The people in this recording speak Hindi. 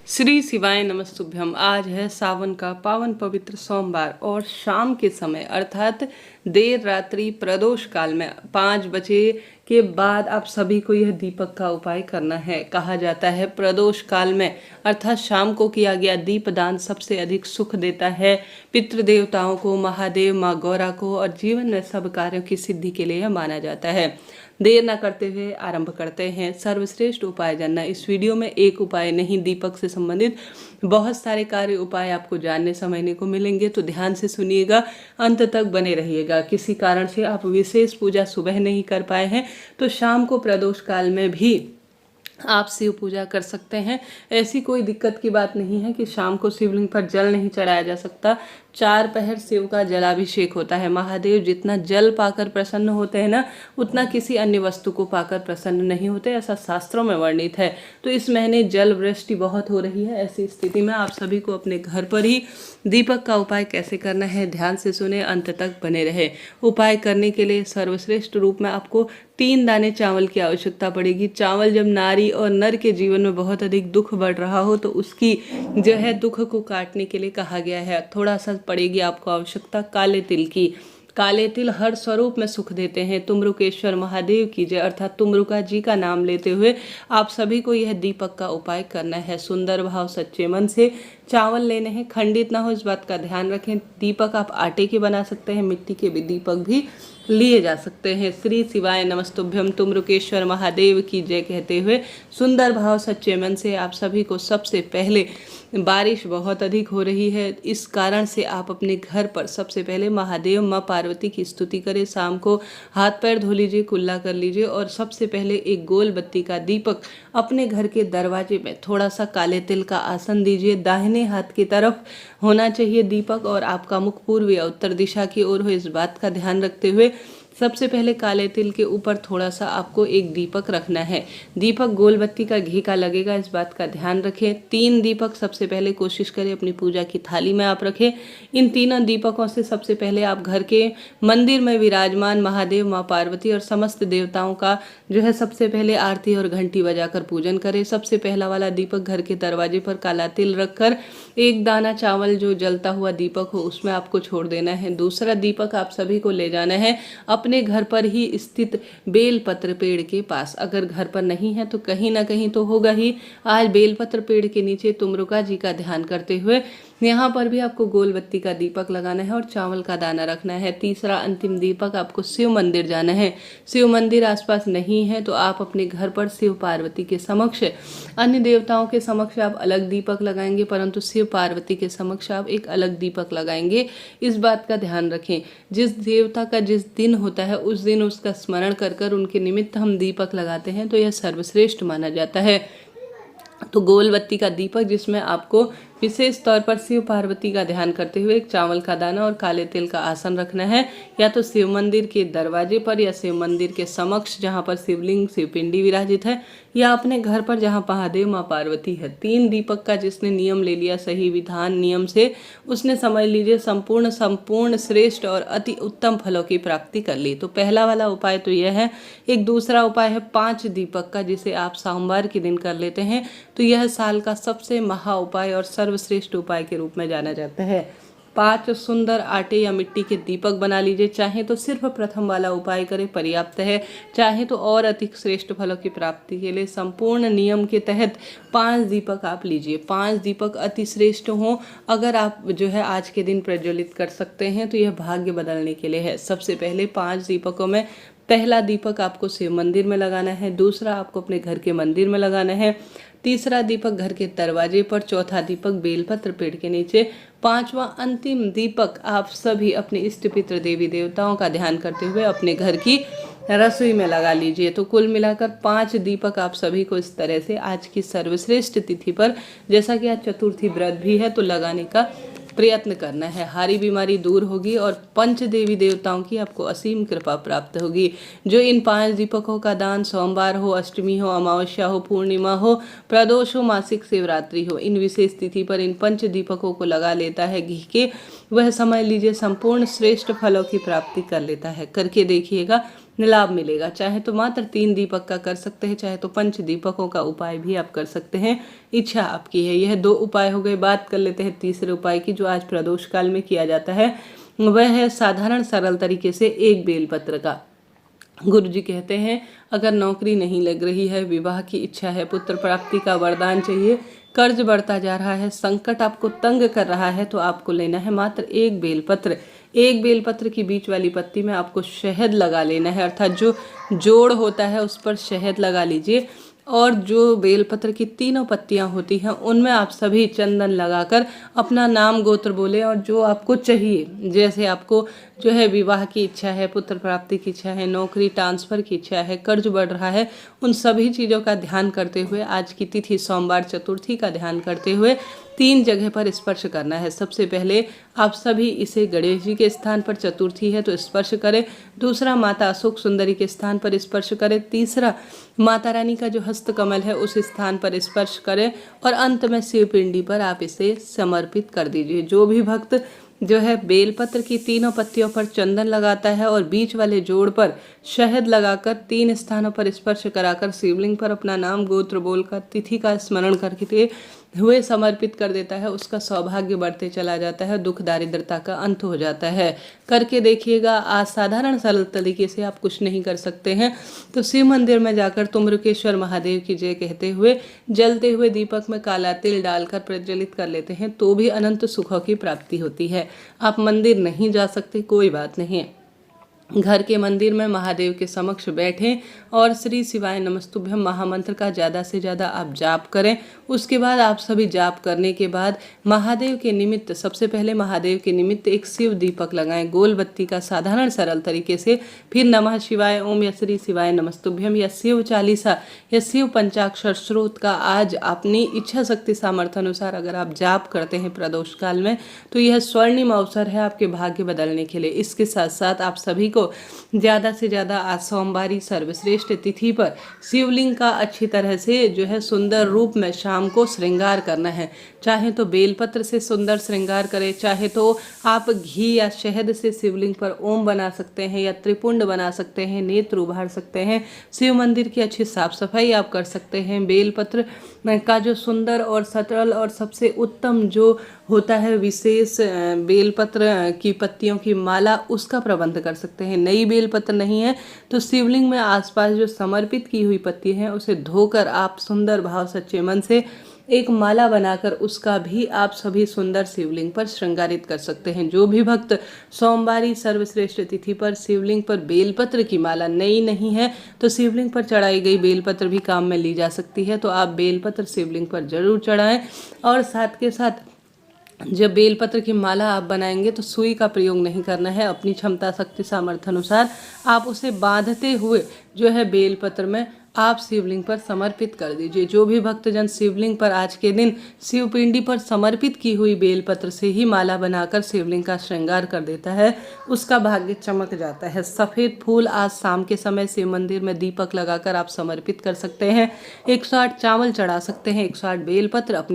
श्री शिवाय नमस्तुभ्यम। आज है सावन का पावन पवित्र सोमवार और शाम के समय अर्थात देर रात्रि प्रदोष काल में 5 बजे के बाद आप सभी को यह दीपक का उपाय करना है। कहा जाता है प्रदोष काल में अर्थात शाम को किया गया दीपदान सबसे अधिक सुख देता है। पितृदेवताओं को, महादेव, माँ गौरा को और जीवन में सब कार्यों की सिद्धि के लिए माना जाता है। देर न करते हुए आरंभ करते हैं सर्वश्रेष्ठ उपाय जानना। इस वीडियो में एक उपाय नहीं, दीपक से संबंधित बहुत सारे कार्य उपाय आपको जानने समझने को मिलेंगे, तो ध्यान से सुनिएगा, अंत तक बने रहिएगा। किसी कारण से आप विशेष पूजा सुबह नहीं कर पाए हैं तो शाम को प्रदोष काल में भी आप शिव पूजा कर सकते हैं। ऐसी कोई दिक्कत की बात नहीं है कि शाम को शिवलिंग पर जल नहीं चढ़ाया जा सकता। 4 पहर शिव का जलाभिषेक होता है। महादेव जितना जल पाकर प्रसन्न होते हैं ना, उतना किसी अन्य वस्तु को पाकर प्रसन्न नहीं होते, ऐसा शास्त्रों में वर्णित है। तो इस महीने जल वृष्टि बहुत हो रही है। ऐसी स्थिति में आप सभी को अपने घर पर ही दीपक का उपाय कैसे करना है ध्यान से सुने, अंत तक बने रहे। उपाय करने के लिए सर्वश्रेष्ठ रूप में आपको 3 दाने चावल की आवश्यकता पड़ेगी। चावल जब नारी और नर के जीवन में बहुत अधिक दुख बढ़ रहा हो तो उसकी जो है दुख को काटने के लिए कहा गया है। थोड़ा सा पड़ेगी आपको आवश्यकता काले तिल की। काले तिल हर स्वरूप में सुख देते हैं। तुम्रुकेश्वर महादेव की जय अर्थात तुम्रुका जी का नाम लेते हुए आप सभी को यह दीपक का उपाय करना है। सुंदर भाव सच्चे मन से चावल लेने हैं, खंडित ना हो इस बात का ध्यान रखें। दीपक आप आटे के बना सकते हैं, मिट्टी के भी दीपक भी लिए जा सकते हैं। श्री शिवाय नमस्तुभ्यम तुम्रुकेश्वर महादेव की जय कहते हुए सुंदर भाव सच्चे मन से आप सभी को सबसे पहले, बारिश बहुत अधिक हो रही है, इस कारण से आप अपने घर पर सबसे पहले महादेव माँ पार्वती की स्तुति करें। शाम को हाथ पैर धो लीजिए, कुल्ला कर लीजिए और सबसे पहले एक गोल बत्ती का दीपक अपने घर के दरवाजे में थोड़ा सा काले तिल का आसन दीजिए। दाहिने हाथ की तरफ होना चाहिए दीपक और आपका मुख पूर्व या उत्तर दिशा की ओर हो, इस बात का ध्यान रखते हुए सबसे पहले काले तिल के ऊपर थोड़ा सा आपको एक दीपक रखना है। दीपक गोल बत्ती का घी का लगेगा, इस बात का ध्यान रखें। 3 दीपक सबसे पहले कोशिश करें अपनी पूजा की थाली में आप रखें। इन तीनों दीपकों से सबसे पहले आप घर के मंदिर में विराजमान महादेव, माँ पार्वती और समस्त देवताओं का जो है सबसे पहले आरती और घंटी बजाकर पूजन करें। सबसे पहला वाला दीपक घर के दरवाजे पर काला तिल रखकर 1 दाना चावल जो जलता हुआ दीपक हो उसमें आपको छोड़ देना है। दूसरा दीपक आप सभी को ले जाना है अपने घर पर ही स्थित बेलपत्र पेड़ के पास। अगर घर पर नहीं है तो कहीं ना कहीं तो होगा ही। आज बेलपत्र पेड़ के नीचे तुम्रुका जी का ध्यान करते हुए यहाँ पर भी आपको गोल बत्ती का दीपक लगाना है और चावल का दाना रखना है। तीसरा अंतिम दीपक आपको शिव मंदिर जाना है। शिव मंदिर आसपास नहीं है तो आप अपने घर पर शिव पार्वती के समक्ष, अन्य देवताओं के समक्ष आप अलग दीपक लगाएंगे, परंतु शिव पार्वती के समक्ष आप एक अलग दीपक लगाएंगे। इस बात का ध्यान रखें, जिस देवता का जिस दिन होता है उस दिन उसका स्मरण कर कर उनके निमित्त हम दीपक लगाते हैं तो यह सर्वश्रेष्ठ माना जाता है। तो गोल बत्ती का दीपक जिसमें आपको विशेष तौर पर शिव पार्वती का ध्यान करते हुए एक चावल का दाना और काले तिल का आसन रखना है, या तो शिव मंदिर के दरवाजे पर या शिव मंदिर के समक्ष जहाँ पर शिवलिंग शिवपिंडी विराजित है, या अपने घर पर जहाँ महादेव माँ पार्वती है। 3 दीपक का जिसने नियम ले लिया सही विधान नियम से, उसने समझ लीजिए संपूर्ण श्रेष्ठ और अति उत्तम फलों की प्राप्ति कर ली। तो पहला वाला उपाय तो यह है। एक दूसरा उपाय है 5 दीपक का, जिसे आप सोमवार के दिन कर लेते हैं तो यह साल का सबसे महा उपाय और सर्वश्रेष्ठ उपाय के रूप में जाना जाता है। 5 सुंदर आटे या मिट्टी के दीपक बना लीजिए। चाहे तो सिर्फ प्रथम वाला उपाय करें, पर्याप्त है। चाहे तो और अधिक श्रेष्ठ फलों की प्राप्ति के लिए संपूर्ण नियम के तहत 5 दीपक आप लीजिए। 5 दीपक अति श्रेष्ठ हों। अगर आप जो है आज के दिन प्रज्वलित कर सकते हैं तो यह भाग्य बदलने के लिए है। सबसे पहले 5 दीपकों में पहला दीपक आपको शिव मंदिर में लगाना है, दूसरा आपको अपने घर के मंदिर में लगाना है, तीसरा दीपक घर के दरवाजे पर, चौथा दीपक बेलपत्र पेड़ के नीचे, 5वां अंतिम दीपक आप सभी अपने इष्ट पितृ देवी देवताओं का ध्यान करते हुए अपने घर की रसोई में लगा लीजिए। तो कुल मिलाकर 5 दीपक आप सभी को इस तरह से आज की सर्वश्रेष्ठ तिथि पर, जैसा कि आज चतुर्थी व्रत भी है, तो लगाने का प्रयत्न करना है। हारी बीमारी दूर होगी और पंच देवी देवताओं की आपको असीम कृपा प्राप्त होगी। जो इन 5 दीपकों का दान सोमवार हो, अष्टमी हो, अमावस्या हो, पूर्णिमा हो, प्रदोष हो, मासिक शिवरात्रि हो, इन विशेष तिथि पर इन 5 दीपकों को लगा लेता है घी के, वह समझ लीजिए संपूर्ण श्रेष्ठ फलों की प्राप्ति कर लेता है। करके देखिएगा, लाभ मिलेगा। चाहे तो मात्र 3 दीपक का कर सकते हैं, चाहे तो 5 दीपकों का उपाय भी आप कर सकते हैं, इच्छा आपकी है। यह 2 उपाय हो गए। बात कर लेते हैं तीसरे उपाय की, जो आज प्रदोष काल में किया जाता है। वह है साधारण सरल तरीके से एक बेलपत्र का। गुरु जी कहते हैं, अगर नौकरी नहीं लग रही है, विवाह की इच्छा है, पुत्र प्राप्ति का वरदान चाहिए, कर्ज बढ़ता जा रहा है, संकट आपको तंग कर रहा है, तो आपको लेना है मात्र एक बेलपत्र। एक बेलपत्र की बीच वाली पत्ती में आपको शहद लगा लेना है, अर्थात जो जोड़ होता है उस पर शहद लगा लीजिए। और जो बेलपत्र की तीनों पत्तियां होती हैं उनमें आप सभी चंदन लगाकर अपना नाम गोत्र बोले, और जो आपको चाहिए, जैसे आपको जो है विवाह की इच्छा है, पुत्र प्राप्ति की इच्छा है, नौकरी ट्रांसफर की इच्छा है, कर्ज बढ़ रहा है, उन सभी चीज़ों का ध्यान करते हुए, आज की तिथि सोमवार चतुर्थी का ध्यान करते हुए 3 जगह पर स्पर्श करना है। सबसे पहले आप सभी इसे गणेश जी के स्थान पर, चतुर्थी है तो स्पर्श करें। दूसरा माता अशोक सुंदरी के स्थान पर स्पर्श करें। तीसरा माता रानी का जो हस्तकमल है उस स्थान पर स्पर्श करें। और अंत में शिवपिंडी पर आप इसे समर्पित कर दीजिए। जो भी भक्त जो है बेलपत्र की तीनों पत्तियों पर चंदन लगाता है और बीच वाले जोड़ पर शहद लगाकर 3 स्थानों पर स्पर्श कराकर शिवलिंग पर अपना नाम गोत्र बोलकर तिथि का स्मरण करके हुए समर्पित कर देता है, उसका सौभाग्य बढ़ते चला जाता है, दुख दारिद्रता का अंत हो जाता है। करके देखिएगा। आज साधारण सरल तरीके से आप कुछ नहीं कर सकते हैं तो शिव मंदिर में जाकर तुम्रकेश्वर महादेव की जय कहते हुए जलते हुए दीपक में काला तिल डालकर प्रज्वलित कर लेते हैं, तो भी अनंत सुखों की प्राप्ति होती है। आप मंदिर नहीं जा सकते, कोई बात नहीं है, घर के मंदिर में महादेव के समक्ष बैठें और श्री शिवाय नमस्तुभ्यम महामंत्र का ज़्यादा से ज़्यादा आप जाप करें। उसके बाद आप सभी जाप करने के बाद महादेव के निमित्त, सबसे पहले महादेव के निमित्त एक शिव दीपक लगाएं गोल बत्ती का, साधारण सरल तरीके से। फिर नमः शिवाय, ओम या श्री शिवाय नमस्तुभ्यम या शिव चालीसा या शिव पंचाक्षर स्रोत का आज अपनी इच्छा शक्ति सामर्थ्य अनुसार अगर आप जाप करते हैं प्रदोष काल में, तो यह स्वर्णिम अवसर है आपके भाग्य बदलने के लिए। इसके साथ साथ आप सभी को ज़्यादा से ज़्यादा आज सोमवारी सर्वश्रेष्ठ तिथि पर शिवलिंग का अच्छी तरह से जो है सुंदर रूप में शाम को श्रृंगार करना है। चाहे तो बेलपत्र से सुंदर श्रृंगार करें, चाहे तो आप घी या शहद से शिवलिंग पर ओम बना सकते हैं या त्रिपुंड बना सकते हैं, नेत्र उभार सकते हैं, शिव मंदिर की अच्छी साफ सफाई आप कर सकते हैं। बेलपत्र का जो सुंदर और सरल और सबसे उत्तम जो होता है विशेष बेलपत्र की पत्तियों की माला, उसका प्रबंध कर सकते हैं। नई बेलपत्र नहीं है तो शिवलिंग में आसपास जो समर्पित की हुई पत्ती है उसे धोकर आप सुंदर भाव सच्चे मन से एक माला बनाकर उसका भी आप सभी सुंदर शिवलिंग पर श्रृंगारित कर सकते हैं। जो भी भक्त सोमवारी सर्वश्रेष्ठ तिथि पर शिवलिंग पर बेलपत्र की माला नई नहीं है तो शिवलिंग पर चढ़ाई गई बेलपत्र भी काम में ली जा सकती है, तो आप बेलपत्र शिवलिंग पर जरूर चढ़ाएं। और साथ के साथ जब बेलपत्र की माला आप बनाएंगे तो सुई का प्रयोग नहीं करना है, अपनी क्षमता शक्ति सामर्थ्य अनुसार आप उसे बांधते हुए जो है बेलपत्र में आप शिवलिंग पर समर्पित कर दीजिए। जो भी भक्तजन शिवलिंग पर आज के दिन शिवपिंडी पर समर्पित की हुई बेलपत्र से ही माला बनाकर शिवलिंग का श्रृंगार कर देता है, उसका भाग्य चमक जाता है। सफ़ेद फूल आज शाम के समय शिव मंदिर में दीपक लगाकर आप समर्पित कर सकते हैं। 108 चावल चढ़ा सकते हैं, 108 बेलपत्र अपने